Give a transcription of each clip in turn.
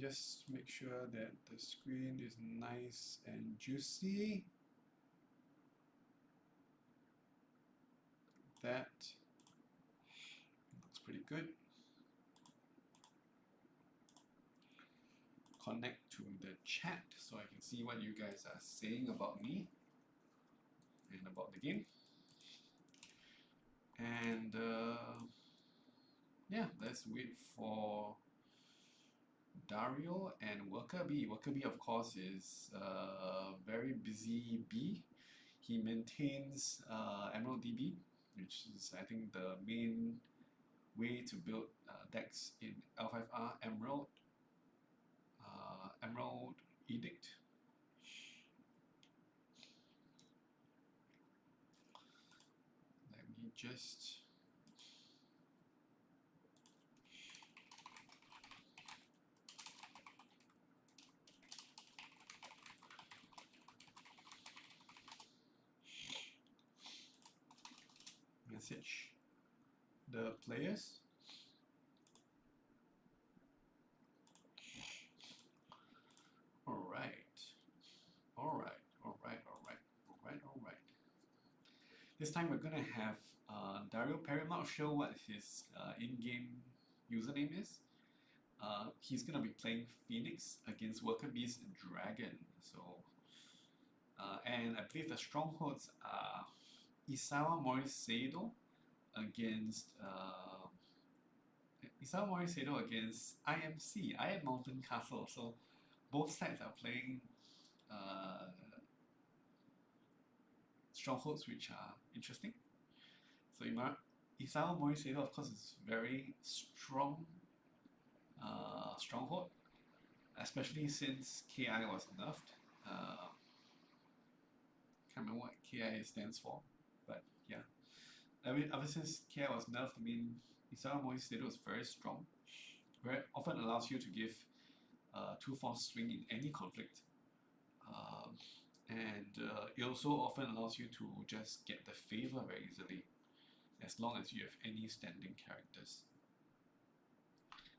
just make sure that the screen is nice and juicy. That looks pretty good. Connect to the chat so I can see what you guys are saying about me and about the game. And yeah, let's wait for Dario and Workerbee. Workerbee, of course, is a very busy bee. He maintains Emerald DB, which is, I think, the main way to build decks in L5R Emerald, Emerald Edict. Let me just message the players. Alright. This time we're gonna have Dario Perry. I'm not sure what his in-game username is. He's gonna be playing Phoenix against Workerbee's Dragon. So, and I believe the strongholds are Isawa Moriseido against IMC, Iron Mountain Castle. So both sides are playing strongholds which are interesting. So Isawa Moriseido, of course, is very strong stronghold, especially since KI was nerfed. Can't remember what KI stands for, but yeah. I mean, ever since KI was nerfed, I mean, Isawa Moriseido is very strong. Very often allows you to give 2-force swing in any conflict. And it also often allows you to just get the favor very easily, as long as you have any standing characters.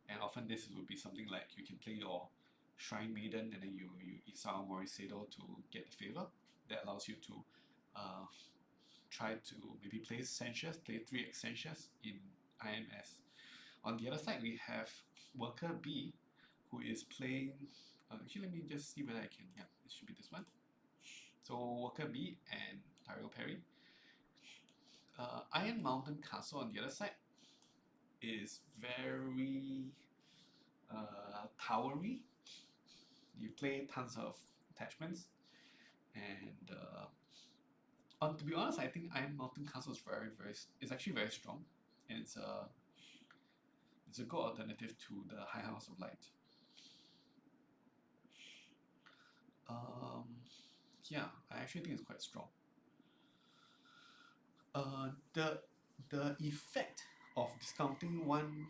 And often this would be something like you can play your Shrine Maiden and then you Isawa Moriseido to get the favor. That allows you to try to maybe play Sensuous, play 3 Sensuous in IMS. On the other side, we have Workerbee, who is playing. Actually, let me just see whether I can. Yeah, it should be this one. So Workerbee and Dario Perry. Iron Mountain Castle on the other side is very towery. You play tons of attachments, and to be honest, I think Iron Mountain Castle is is actually very strong, and it's a good alternative to the High House of Light. Yeah, I actually think it's quite strong. The effect of discounting one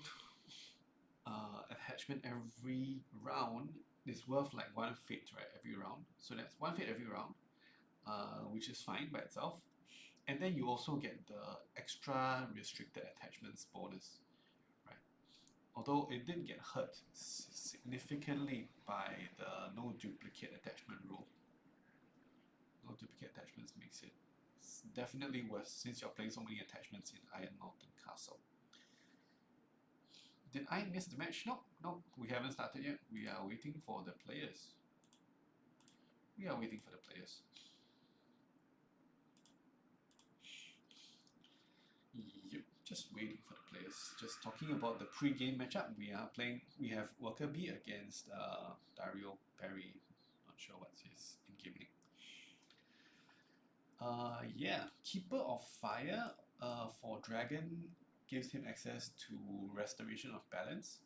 attachment every round is worth like 1 fate, right? Every round. So that's 1 fate every round, which is fine by itself. And then you also get the extra restricted attachments bonus, right? Although it did get hurt significantly by the no duplicate attachment rule. No duplicate attachments makes it definitely worse since you're playing so many attachments in Iron Mountain Castle. Did I miss the match? No, we haven't started yet. We are waiting for the players. Yep, just waiting for the players. Just talking about the pre-game matchup. We have Workerbee against Dario Perry. Not sure what's his in-game name. Yeah, Keeper of Fire for Dragon gives him access to Restoration of Balance.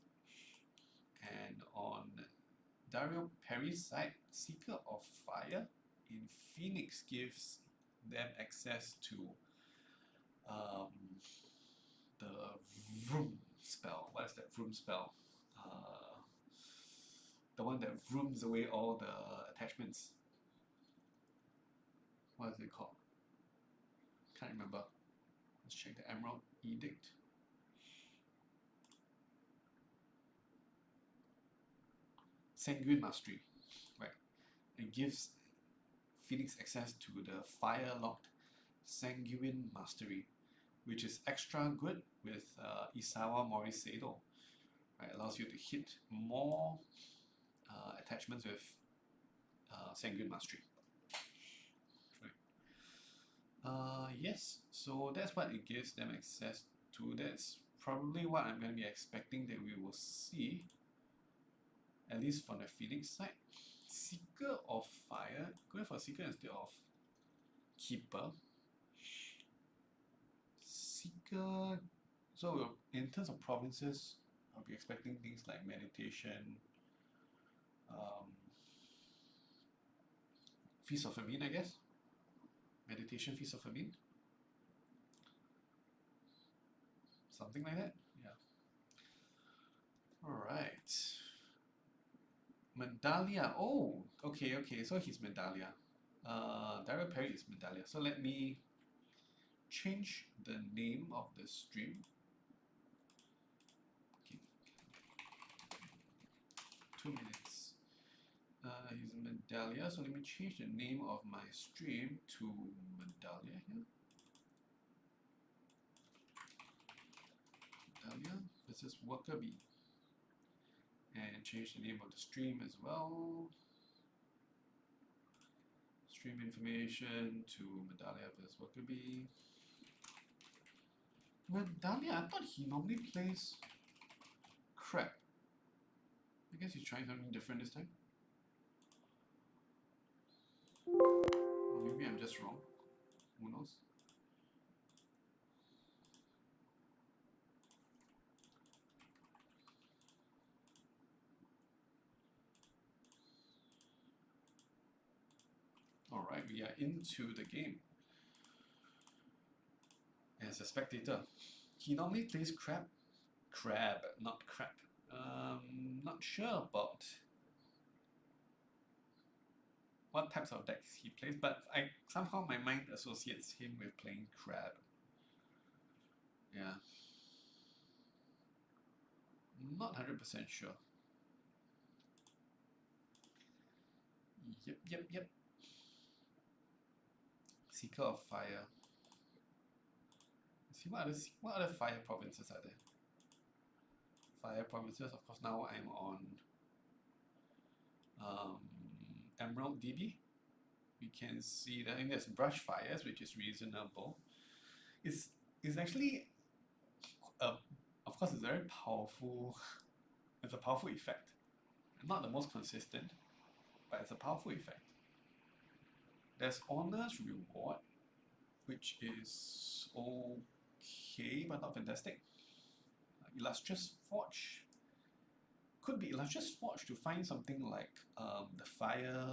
And on Dario Perry's side, Seeker of Fire in Phoenix gives them access to the Vroom spell. What is that Vroom spell? The one that vrooms away all the attachments. What is it called? Can't remember. Let's check the Emerald Edict. Sanguine Mastery, right? It gives Phoenix access to the fire-locked Sanguine Mastery, which is extra good with Isawa Moriseido. Right, allows you to hit more attachments with Sanguine Mastery. Right. Yes, so that's what it gives them access to. That's probably what I'm going to be expecting that we will see, at least from the Phoenix side. Seeker of Fire, going for Seeker instead of Keeper. Seeker, so in terms of provinces, I'll be expecting things like Meditation, Feast of Famine, I guess. Meditation, Feast of Famine. Something like that, yeah. Alright. Medalliah, oh, okay, so he's Medalliah. Direct parry is Medalliah. So let me change the name of the stream. Okay. 2 minutes. He's Medalliah, so let me change the name of my stream to Medalliah here. Medalliah versus Workerbee. And change the name of the stream as well. Stream information to Medalliah versus Workerbee. Medalliah, I thought he normally plays crap. I guess he's trying something different this time. Or maybe I'm just wrong. Who knows? Alright, we are into the game. As a spectator, he normally plays crab, not crap. Not sure about what types of decks he plays, but somehow my mind associates him with playing crab. Yeah. Not 100% sure. Yep. Seeker of Fire. Let's see what other fire provinces are there. Fire provinces, of course. Now I'm on Emerald DB. We can see that there's brush fires, which is reasonable. It's actually of course it's very powerful. It's a powerful effect. Not the most consistent, but it's a powerful effect. There's Honor's Reward, which is okay, but not fantastic. Illustrious Forge. Could be Illustrious Forge to find something like the Fire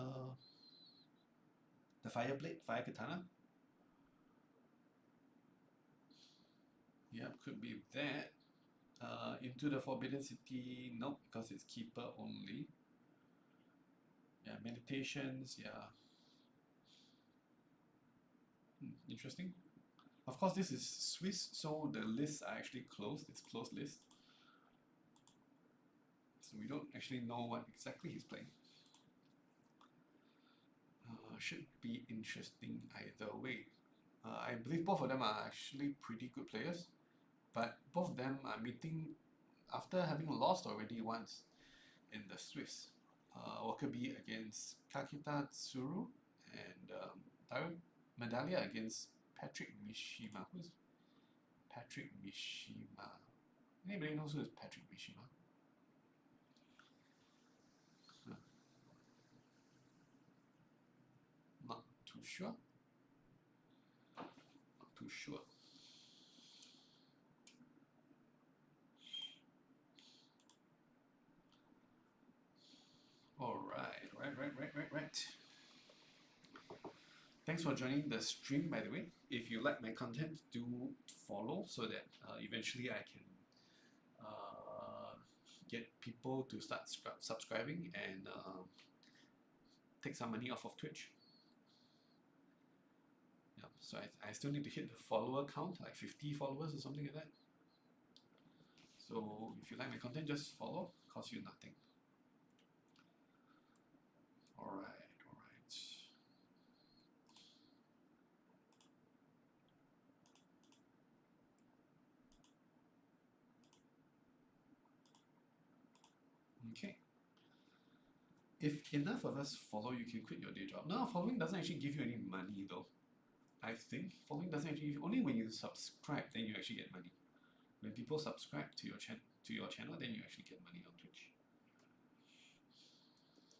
Blade, Fire Katana. Yeah, could be that. Into the Forbidden City, nope, because it's Keeper only. Yeah, Meditations, yeah. Interesting. Of course, this is Swiss, so the lists are actually closed. It's closed list. So we don't actually know what exactly he's playing. Should be interesting either way. I believe both of them are actually pretty good players, but both of them are meeting after having lost already once in the Swiss. Workerbee against Kakita Tsuru and Medalliah against Patrick Mishima. Who's Patrick Mishima? Anybody knows who is Patrick Mishima? Not too sure. Not too sure. Right. Thanks for joining the stream, by the way. If you like my content, do follow so that eventually I can get people to start subscribing and take some money off of Twitch. Yeah, so I still need to hit the follower count, like 50 followers or something like that. So if you like my content, just follow, costs you nothing. Okay. If enough of us follow, you can quit your day job. No, following doesn't actually give you any money though. I think following doesn't actually, only when you subscribe then you actually get money. When people subscribe to your channel, then you actually get money on Twitch.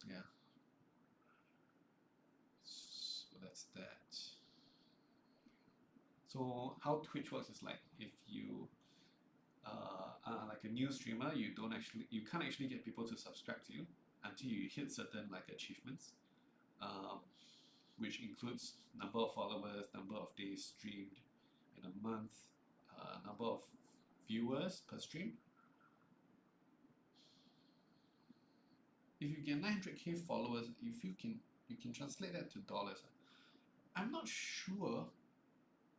Yeah. So that's that. So how Twitch works is like if you are like a new streamer, you can't actually get people to subscribe to you until you hit certain like achievements, which includes number of followers, number of days streamed in a month, number of viewers per stream. If you get 900k followers, if you can translate that to dollars. I'm not sure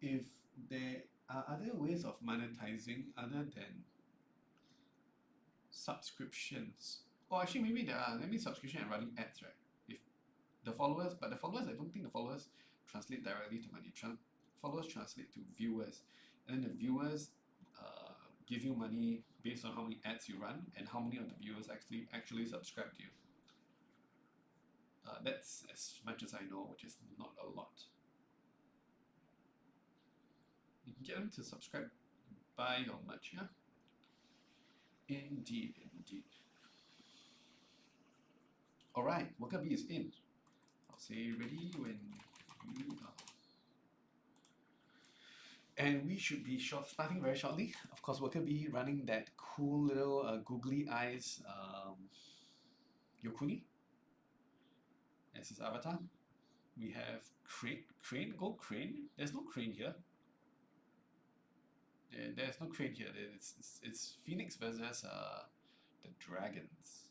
if there are other ways of monetizing other than subscriptions. Or actually, maybe there are. Maybe subscription and running ads, right? If the followers, but the followers, I don't think the followers translate directly to money. Followers translate to viewers, and then the viewers give you money based on how many ads you run and how many of the viewers actually subscribe to you. That's as much as I know, which is not a lot. You can get them to subscribe by your merch, yeah? Indeed, indeed. Alright, Workerbee is in. I'll say ready when you are. And we should be starting very shortly. Of course, Workerbee running that cool little googly eyes Yokuni as his avatar. We have Crane, go Crane. There's no Crane here. There's no Crane here. It's Phoenix versus the Dragons.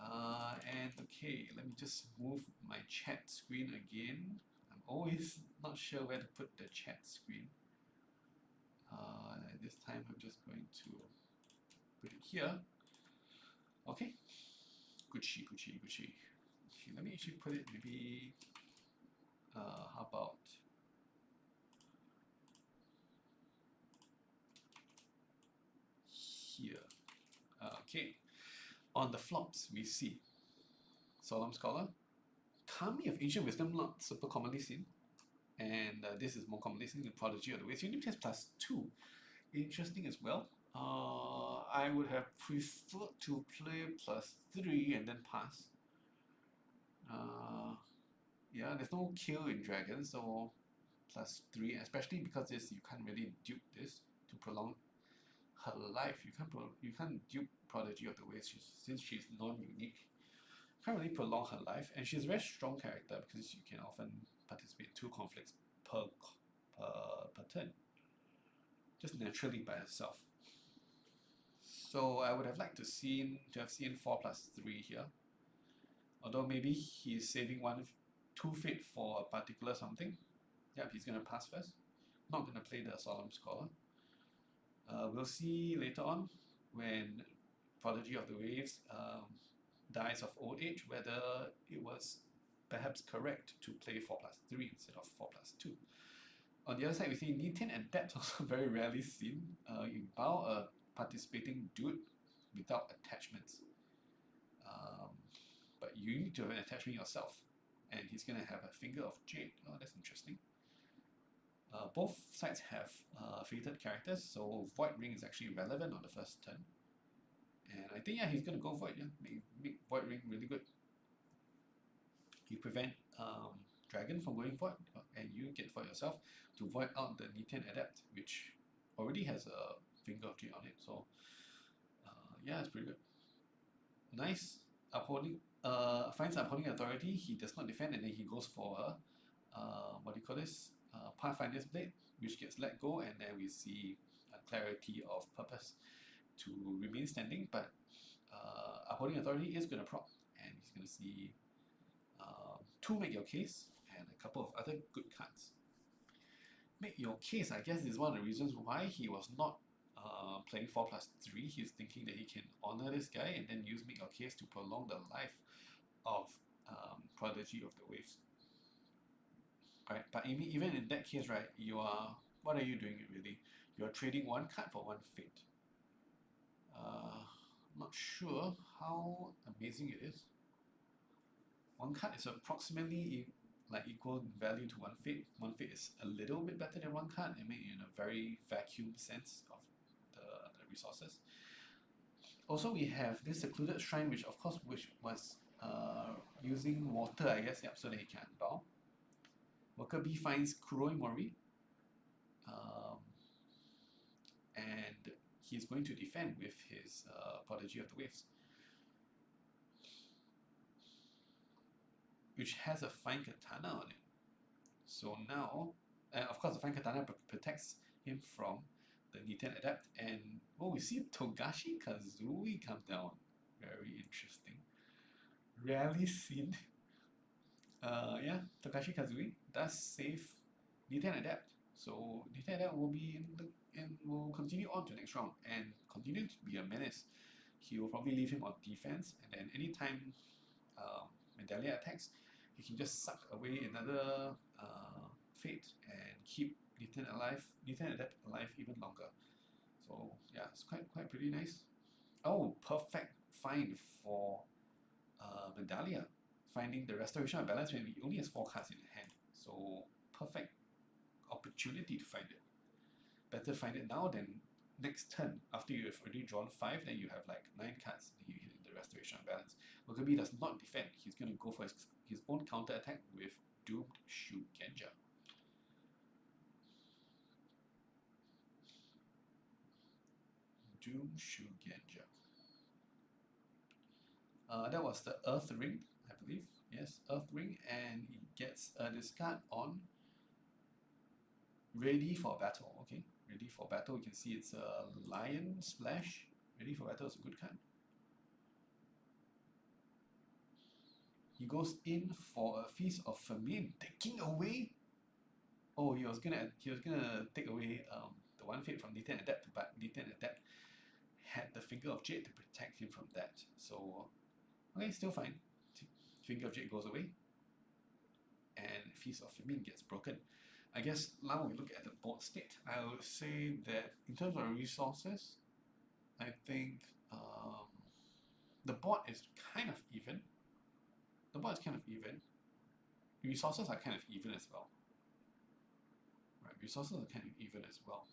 And okay, let me just move my chat screen again. I'm always not sure where to put the chat screen. This time I'm just going to put it here. Okay, Gucci. Okay, let me actually put it maybe, how about here. Okay, on the flops we see Solemn Scholar, Kami of Ancient Wisdom, not super commonly seen, and this is more commonly seen in Prodigy of the Waves. Unit test +2, interesting as well. I would have preferred to play +3 and then pass. Yeah, there's no kill in Dragon, so +3, especially because this you can't really dupe this to prolong her life. You can't dupe Prodigy of the Waves since she's non-unique. Can't really prolong her life, and she's a very strong character because you can often participate in 2 conflicts per turn, just naturally by herself. So I would have liked to have seen 4+3 here. Although maybe he's saving 2 fate for a particular something. Yep, he's gonna pass first. Not gonna play the Solemn Scholar. We'll see later on when Prodigy of the Waves dies of old age whether it was perhaps correct to play 4+3 instead of 4+2. On the other side, we see Niten Adept, also very rarely seen. You bow a participating dude without attachments. But you need to have an attachment yourself. And he's going to have a Finger of Jade. Oh, that's interesting. Both sides have fated characters, so Void Ring is actually relevant on the first turn. And I think, yeah, he's going to go Void. Yeah, make Void Ring really good. You prevent Dragon from going Void, and you get Void yourself to void out the Niten Adept, which already has a Finger of Jade on it. So, yeah, it's pretty good. Nice. Upholding, finds upholding authority, he does not defend, and then he goes for what do you call this? Pathfinder's Blade, which gets let go, and then we see clarity of purpose to remain standing, but upholding authority is going to prop, and he's going to see 2 Make Your Case and a couple of other good cards. Make Your Case, I guess, is one of the reasons why he was not playing 4+3. He's thinking that he can honor this guy and then use Make Your Case to prolong the life of Prodigy of the Waves. Right, but even in that case, right, what are you doing really? You're trading 1 card for 1 fate. Not sure how amazing it is. One card is approximately like equal in value to one fate. One fate is a little bit better than one card, I mean in a very vacuum sense of the resources. Also we have this secluded shrine, which of course was using water, I guess, yep, so that he can unbound. Workerbee finds Kuroi Mori, and he's going to defend with his Prodigy of the Waves, which has a fine katana on it. So now, of course, the fine katana protects him from the Niten Adept, and we see Togashi Kazui come down. Very interesting. Rarely seen. Yeah, Togashi Kazui does save Niten Adept. So Niten Adept will be will continue on to the next round and continue to be a menace. He will probably leave him on defense, and then anytime medalliah attacks, he can just suck away another fate and keep Niten Adept alive even longer. So yeah, it's quite pretty nice. Oh, perfect find for medalliah, finding the restoration of balance when he only has 4 cards in hand. So perfect opportunity to find it. Better find it now than next turn. After you have already drawn 5, then you have like 9 cards, then you hit the restoration of balance. Workerbee does not defend. He's going to go for his own counter attack with Doomed Shugenja. Doomed Shugenja. That was the Earth Ring, I believe. Yes, Earth Ring, and he gets a discard on Ready for Battle. Okay, Ready for Battle. You can see it's a Lion Splash. Ready for Battle is a good card. He goes in for a Feast of Famine, taking away. Oh, he was gonna take away the one fate from Niten Adept, but Niten Adept had the Finger of Jade to protect him from that. So okay, still fine. Finger of Jade goes away, and Feast of Famine gets broken. I guess now we look at the board state. I would say that in terms of resources, I think the board is kind of even. The board is kind of even. Resources are kind of even as well. Right, resources are kind of even as well.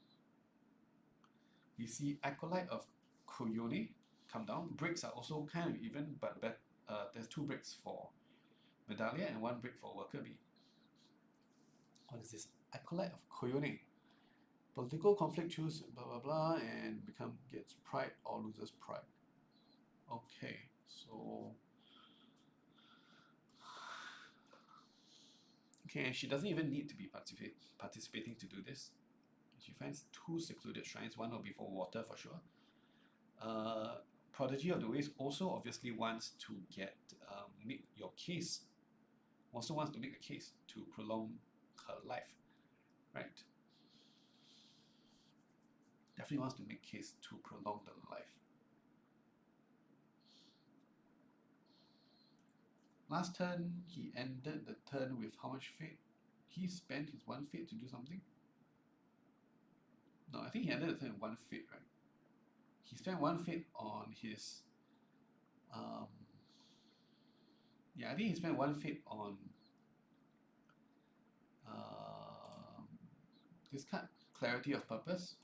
We see Acolyte of Koyone come down. Bricks are also kind of even, but there's 2 bricks for medalliah and 1 brick for Workerbee. What is this? Acolyte of Koyone. Political conflict, choose blah blah blah, and gets pride or loses pride. Okay, so okay, and she doesn't even need to be participating to do this. She finds 2 secluded shrines. One will be for water for sure. Prodigy of the Waves also obviously wants to make your case. Also wants to make a case to prolong her life, right? Definitely wants to make case to prolong the life. Last turn, he ended the turn with how much fate? He spent his 1 fate to do something? No, I think he ended the turn with 1 fate, right? He spent 1 fate on his... yeah, I think he spent 1 fate on this card, Clarity of Purpose,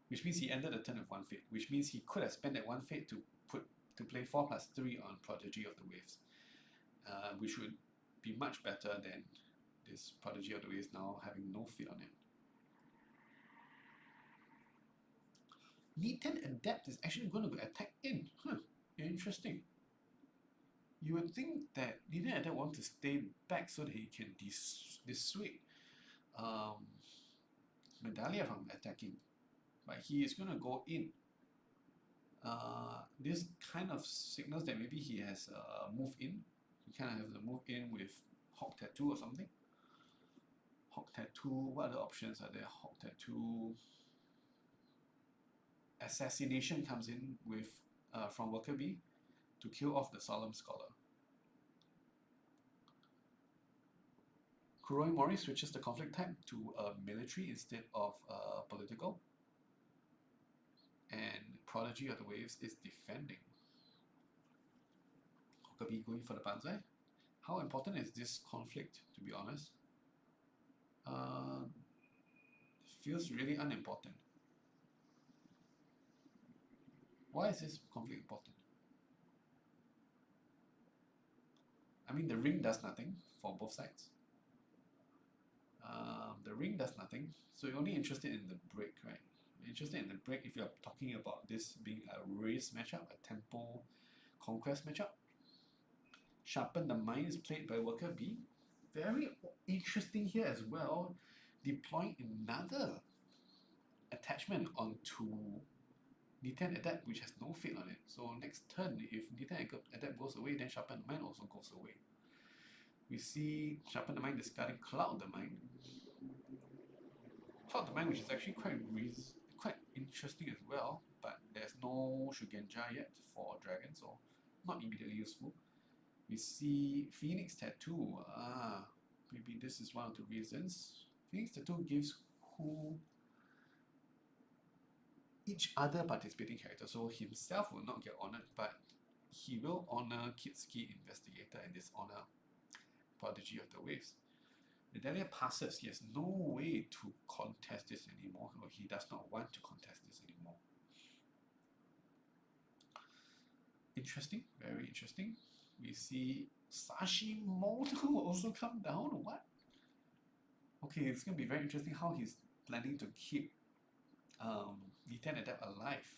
which means he ended the turn with 1 fate, which means he could have spent that 1 fate to play 4+3 on Prodigy of the Waves, which would be much better than this Prodigy of the Waves now having no fate on it. Niten Adept is actually going to attack in. Interesting. You would think that Niten Adept wants to stay back so that he can dissuade medalliah from attacking, but he is going to go in. This kind of signals that maybe he has moved in. He kind of has a move in with Hawk Tattoo or something. Hawk Tattoo, what other options are there? Hawk Tattoo. Assassination comes in with from Workerbee to kill off the Solemn Scholar. Kuroi Mori switches the conflict type to military instead of political. and Prodigy of the Waves is defending. Workerbee going for the banzai. How important is this conflict, to be honest? Feels really unimportant. Why is this conflict important? I mean, the ring does nothing for both sides. The ring does nothing, so you're only interested in the break, right? You're interested in the break if you're talking about this being a race matchup, a tempo conquest matchup. Sharpen the Mind is played by Workerbee. Very interesting here as well, deploying another attachment onto D10 Adapt, which has no fate on it. So next turn, if D10 Adapt goes away, then Sharpen the Mind also goes away. We see Sharpen the Mind discarding Cloud the Mind. Cloud the Mind, which is actually quite interesting as well, but there's no Shugenja yet for Dragon, so not immediately useful. We see Phoenix Tattoo. Maybe this is one of the reasons. Phoenix Tattoo gives each other participating character, so himself will not get honored, but he will honor Kitsuki Investigator and dishonor Prodigy of the Waves. Medalliah passes. He has no way to contest this anymore, or he does not want to contest this anymore. Interesting, very interesting. We see Sashimoto also come down. What? Okay, it's going to be very interesting how he's planning to keep D10 Adapt alive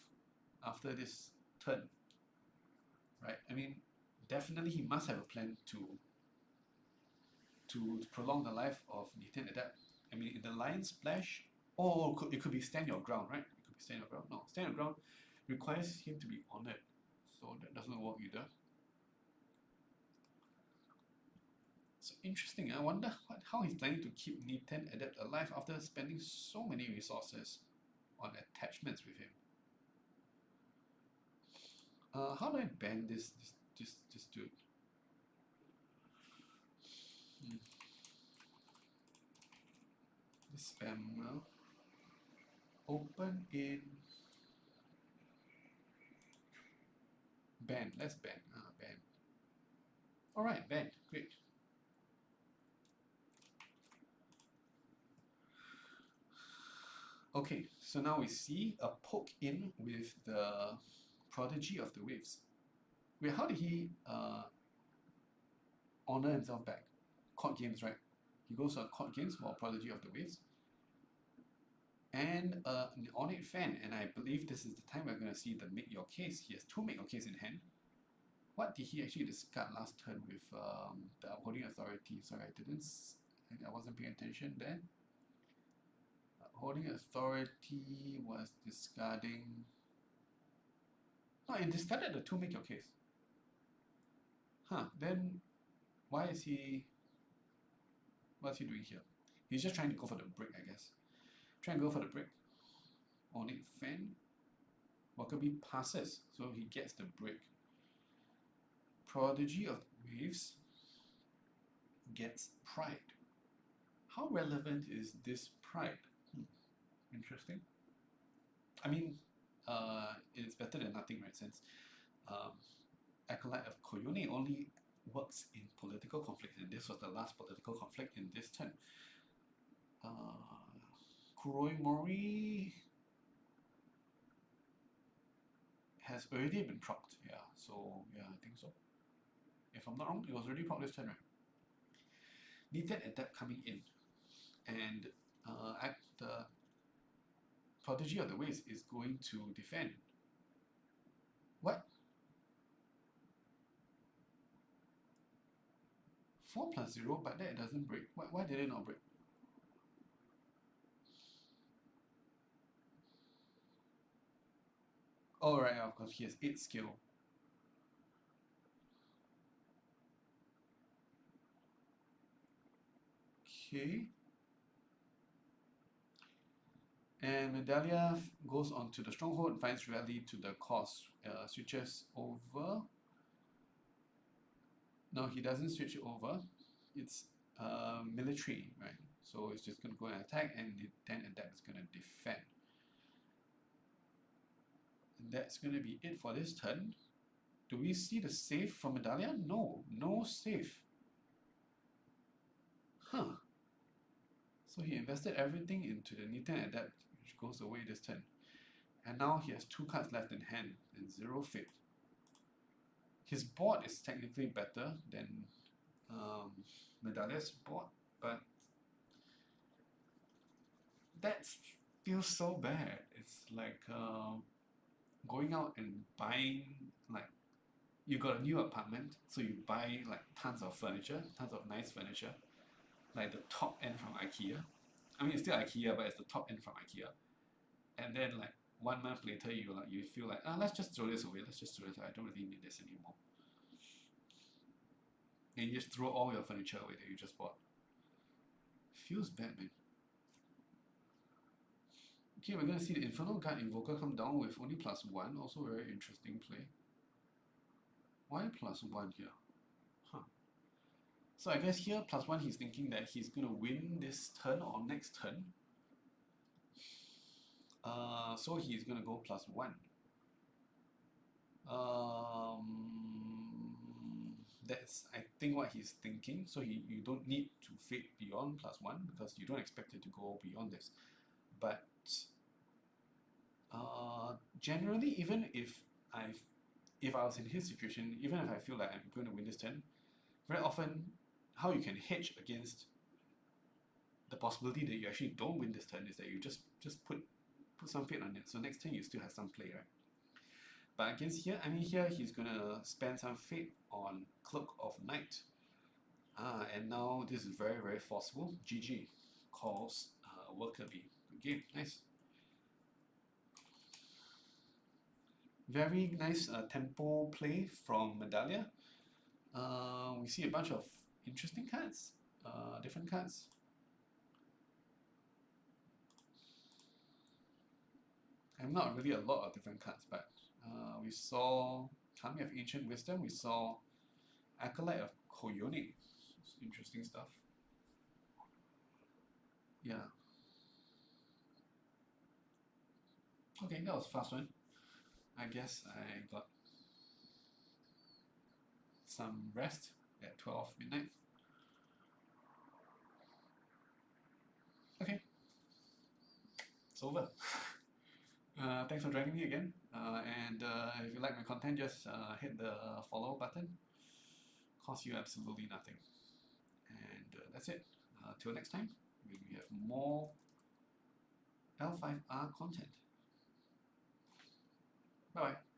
after this turn. Right? I mean, definitely he must have a plan to prolong the life of D10 Adapt. I mean, in the Lion Splash, it could be Stand Your Ground, right? It could be Stand Your Ground. No, Stand Your Ground requires him to be honored, so that doesn't work either. So interesting. I wonder how he's planning to keep D10 Adapt alive after spending so many resources on attachments with him. How do I ban this dude? This spammer. Open in ban. Let's ban. Ban. Alright, ban. Great. Okay, so now we see a poke in with the Prodigy of the Waves. Wait, how did he honor himself back? Court games, right? He goes on court games for Prodigy of the Waves. And an Ornate Fan, and I believe this is the time we're going to see the Make Your Case. He has two Make Your Case in hand. What did he actually discard last turn with the Upholding Authority? Sorry, I wasn't paying attention there. Upholding Authority was discarding... No, it discarded the two Make Your Case. Then what's he doing here? He's just trying to go for the break, I guess. Try and go for the break. Ornate Fan. Workerbee passes, so he gets the break. Prodigy of Waves gets Pride. How relevant is this Pride? Interesting. I mean, it's better than nothing, right? Since Acolyte of Koyone only works in political conflict, and this was the last political conflict in this turn. Kuroi Mori has already been procced, yeah, so yeah, I think so. If I'm not wrong, it was already procced this turn, right? D10 Adapt coming in, and the Prodigy of the Waves is going to defend. What? 4+0, but that doesn't break. Why did it not break? Oh, right, of course, he has 8 skill. Okay. And Medalliah goes on to the Stronghold and finds Rally to the cause. Switches over. No, he doesn't switch over. It's military, right? So it's just going to go and attack, and then Adapt is going to defend. And that's going to be it for this turn. Do we see the save from medalliah? No, no save. Huh. So he invested everything into the Niten Adept, which goes away this turn. And now he has 2 cards left in hand and 0 fate. His board is technically better than medalliah's board, but that feels so bad. It's like going out and buying, like, you got a new apartment, so you buy like tons of furniture, tons of nice furniture, like the top end from IKEA. I mean, it's still IKEA, but it's the top end from IKEA. And then like 1 month later, you feel like, let's just throw this away. Let's just throw this away. I don't really need this anymore. And you just throw all your furniture away that you just bought. Feels bad, man. Okay, we're going to see the Infernal Guard Invoker come down with only +1. Also very interesting play. Why +1 here? Huh. So I guess here +1 he's thinking that he's going to win this turn or next turn. So he's going to go +1. That's, I think, what he's thinking. So you don't need to fade beyond +1 because you don't expect it to go beyond this. But generally, even if I was in his situation, even if I feel like I'm going to win this turn, very often how you can hedge against the possibility that you actually don't win this turn is that you just put some fate on it. So next turn you still have some play, right? But against here, I mean, here he's gonna spend some fate on Cloak of Night. And now this is very, very forceful. GG calls Workerbee. Good game, nice. Very nice tempo play from medalliah. We see a bunch of interesting cards, different cards. And not really a lot of different cards, but we saw Kami of Ancient Wisdom, we saw Acolyte of Koyone. Interesting stuff. Yeah. Okay, that was a fast one. I guess I got some rest at 12 midnight. Okay. It's over. Thanks for joining me again. And if you like my content, just hit the follow button. Costs you absolutely nothing. And that's it. Till next time, we have more L5R content. Bye bye.